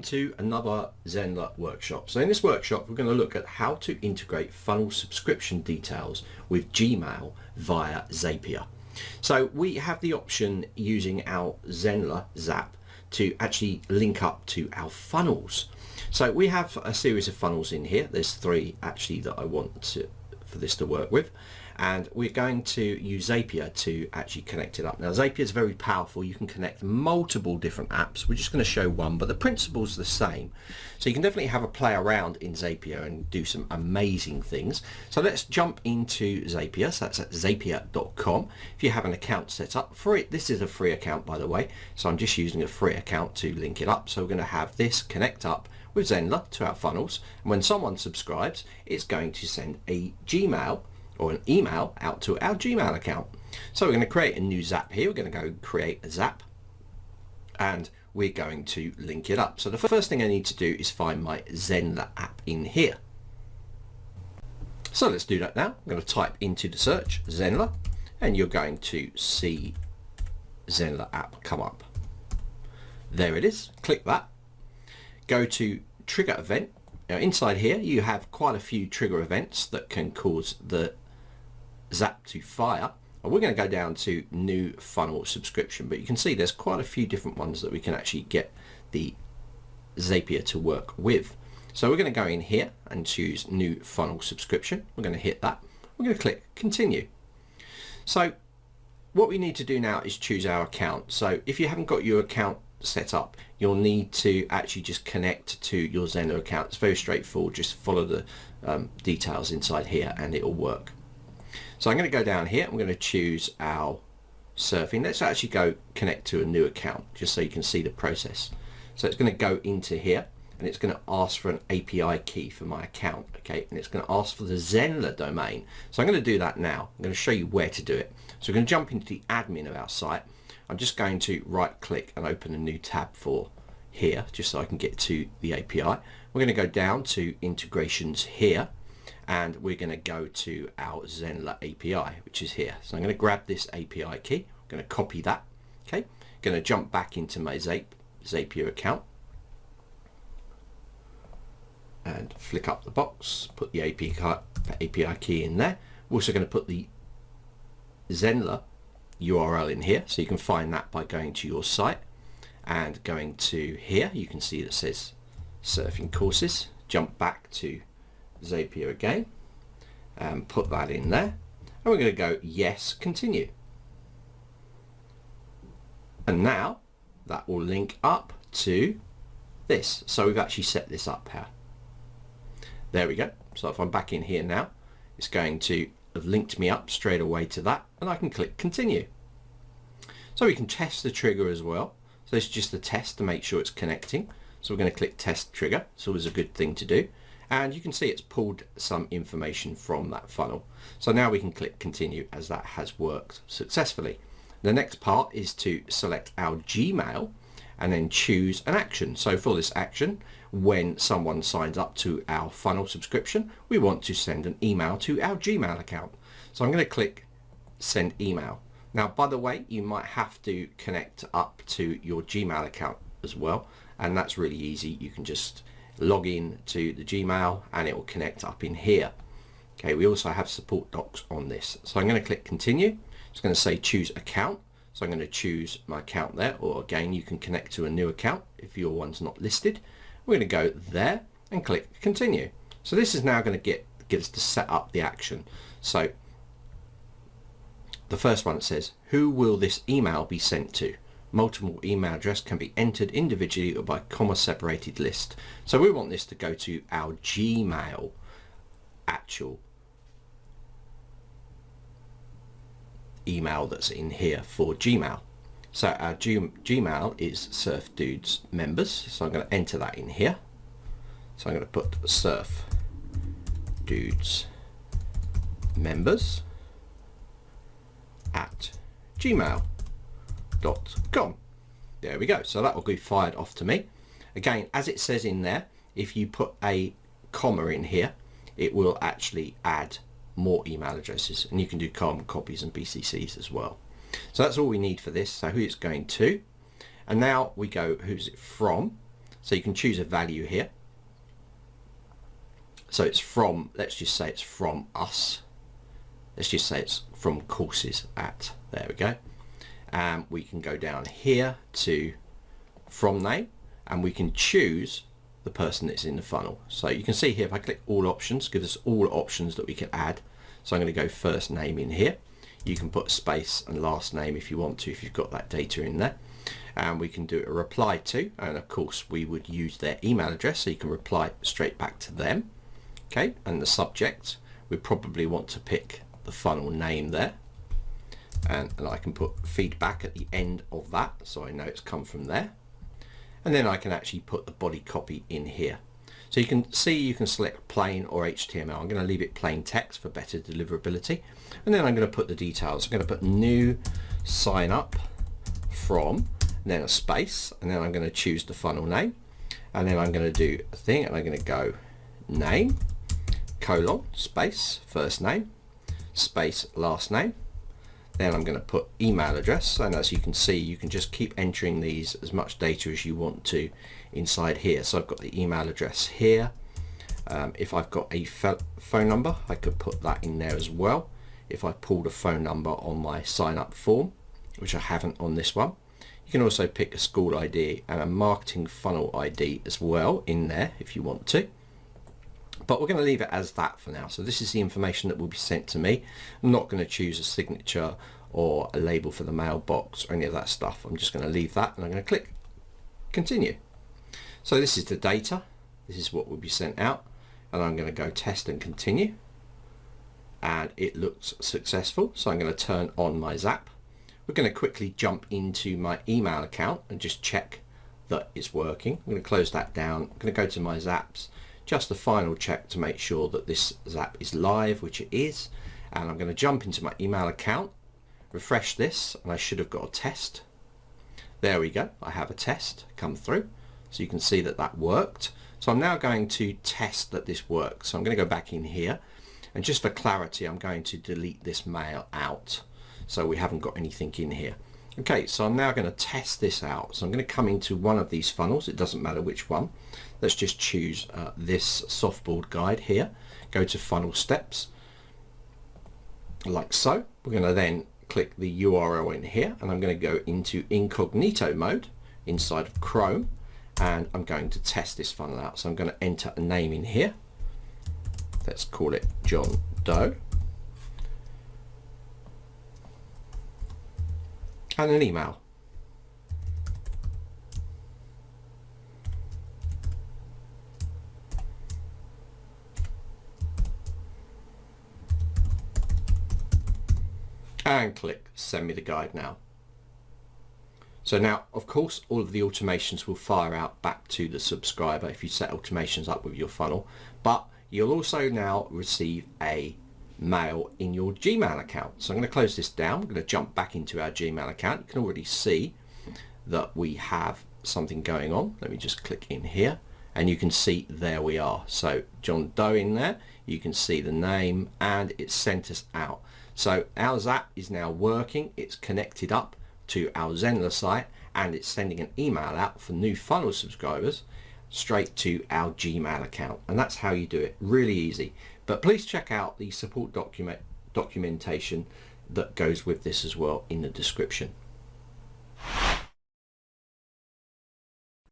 Welcome to another Zenler workshop. So in this workshop we're going to look at how to integrate funnel subscription details with Gmail via Zapier. So we have the option using our Zenler Zap to actually link up to our funnels. So we have a series of funnels in here. There's three actually that I want for this to work with. And we're going to use Zapier to actually connect it up. Now Zapier is very powerful. You can connect multiple different apps. We're just going to show one, but the principle's the same. So you can definitely have a play around in Zapier and do some amazing things. So let's jump into Zapier. So that's at zapier.com. If you have an account set up for it, this is a free account by the way. So I'm just using a free account to link it up. So we're going to have this connect up with Zenler to our funnels. And when someone subscribes, it's going to send a Gmail or an email out to our Gmail account. So we're going to create a new Zap here. We're going to go create a Zap and we're going to link it up. So the first thing I need to do is find my Zenler app in here. So let's do that now. I'm going to type into the search Zenler and you're going to see Zenler app come up. There it is. Click that. Go to trigger event. Now inside here you have quite a few trigger events that can cause the Zap to fire, and we're going to go down to new funnel subscription, but you can see there's quite a few different ones that we can actually get the Zapier to work with. So we're going to go in here and choose new funnel subscription. We're going to hit that. We're going to click continue. So what we need to do now is choose our account. So if you haven't got your account set up, you'll need to actually just connect to your Zenler account. It's very straightforward. Just follow the details inside here and it'll work. So I'm going to go down here. I'm going to choose our surfing. Let's actually go connect to a new account just so you can see the process. So it's going to go into here and it's going to ask for an API key for my account. Okay, and it's going to ask for the Zenler domain. So I'm going to do that now. I'm going to show you where to do it. So we're going to jump into the admin of our site. I'm just going to right click and open a new tab for here just so I can get to the API. We're going to go down to integrations here and we're going to go to our Zenler API, which is here. So I'm going to grab this API key. I'm going to copy that. Okay, going to jump back into my Zapier account and flick up the box, put the API key in there. We're also going to put the Zenler URL in here, so you can find that by going to your site and going to here. You can see that says surfing courses. Jump back to Zapier again and put that in there, and we're going to go yes, continue, and now that will link up to this. So we've actually set this up here. There we go. So if I'm back in here now, it's going to have linked me up straight away to that, and I can click continue. So we can test the trigger as well. So this is just a test to make sure it's connecting. So we're going to click test trigger. It's always a good thing to do. And you can see it's pulled some information from that funnel. So now we can click continue as that has worked successfully. The next part is to select our Gmail and then choose an action. So for this action, when someone signs up to our funnel subscription, we want to send an email to our Gmail account. So I'm going to click send email. Now, by the way, you might have to connect up to your Gmail account as well, and that's really easy. You can just log in to the Gmail and it will connect up in here. Okay, we also have support docs on this. So I'm going to click continue. It's going to say choose account. So I'm going to choose my account there, or again, you can connect to a new account if your one's not listed. We're going to go there and click continue. So this is now going to get us to set up the action. So the first one says, who will this email be sent to? Multiple email address can be entered individually or by comma separated list. So we want this to go to our Gmail actual email that's in here for Gmail. So our Gmail is Surf Dudes members. So I'm going to enter that in here. So I'm going to put Surf Dudes members at gmail.com. There we go. So that will be fired off to me. Again, as it says in there, if you put a comma in here, it will actually add more email addresses, and you can do carbon copies and BCCs as well. So that's all we need for this. So who it's going to, and now we go who's it from. So you can choose a value here. So it's from, let's just say it's from us. Let's just say it's from courses at, there we go. And we can go down here to from name, and we can choose the person that's in the funnel. So you can see here, if I click all options, gives us all options that we can add. So I'm going to go first name in here. You can put space and last name if you want to, if you've got that data in there. And we can do a reply to, and of course we would use their email address, so you can reply straight back to them. Okay, and the subject, we probably want to pick the funnel name there, and I can put feedback at the end of that, so I know it's come from there. And then I can actually put the body copy in here. So you can see you can select plain or HTML. I'm going to leave it plain text for better deliverability. And then I'm going to put the details. I'm going to put new sign up from, and then a space, and then I'm going to choose the funnel name. And then I'm going to do a thing, and I'm going to go name, colon, space, first name, space, last name. Then I'm going to put email address, and as you can see, you can just keep entering these as much data as you want to inside here. So I've got the email address here. If I've got a phone number, I could put that in there as well. If I pulled a phone number on my sign up form, which I haven't on this one. You can also pick a school ID and a marketing funnel ID as well in there if you want to. But we're going to leave it as that for now. So this is the information that will be sent to me. I'm not going to choose a signature or a label for the mailbox or any of that stuff. I'm just going to leave that, and I'm going to click continue. So this is the data. This is what will be sent out, and I'm going to go test and continue. And it looks successful. So I'm going to turn on my Zap. We're going to quickly jump into my email account and just check that it's working. I'm going to close that down. I'm going to go to my Zaps. Just a final check to make sure that this Zap is live, which it is. And I'm going to jump into my email account, refresh this, and I should have got a test. There we go. I have a test come through. So you can see that that worked. So I'm now going to test that this works. So I'm going to go back in here, and just for clarity, I'm going to delete this mail out. So we haven't got anything in here. Okay, so I'm now going to test this out. So I'm going to come into one of these funnels. It doesn't matter which one. Let's just choose this softboard guide here. Go to funnel steps, like so. We're going to then click the URL in here, and I'm going to go into incognito mode inside of Chrome, and I'm going to test this funnel out. So I'm going to enter a name in here. Let's call it John Doe. And an email. And click send me the guide now. So now, of course, all of the automations will fire out back to the subscriber if you set automations up with your funnel, but you'll also now receive a mail in your Gmail account. So I'm going to close this down. We're going to jump back into our Gmail account. You can already see that we have something going on. Let me just click in here, and you can see there we are. So John Doe in there. You can see the name, and it sent us out. So our Zap is now working. It's connected up to our Zenler site, and it's sending an email out for new funnel subscribers straight to our Gmail account. And that's how you do it. Really easy. But please check out the support documentation that goes with this as well in the description.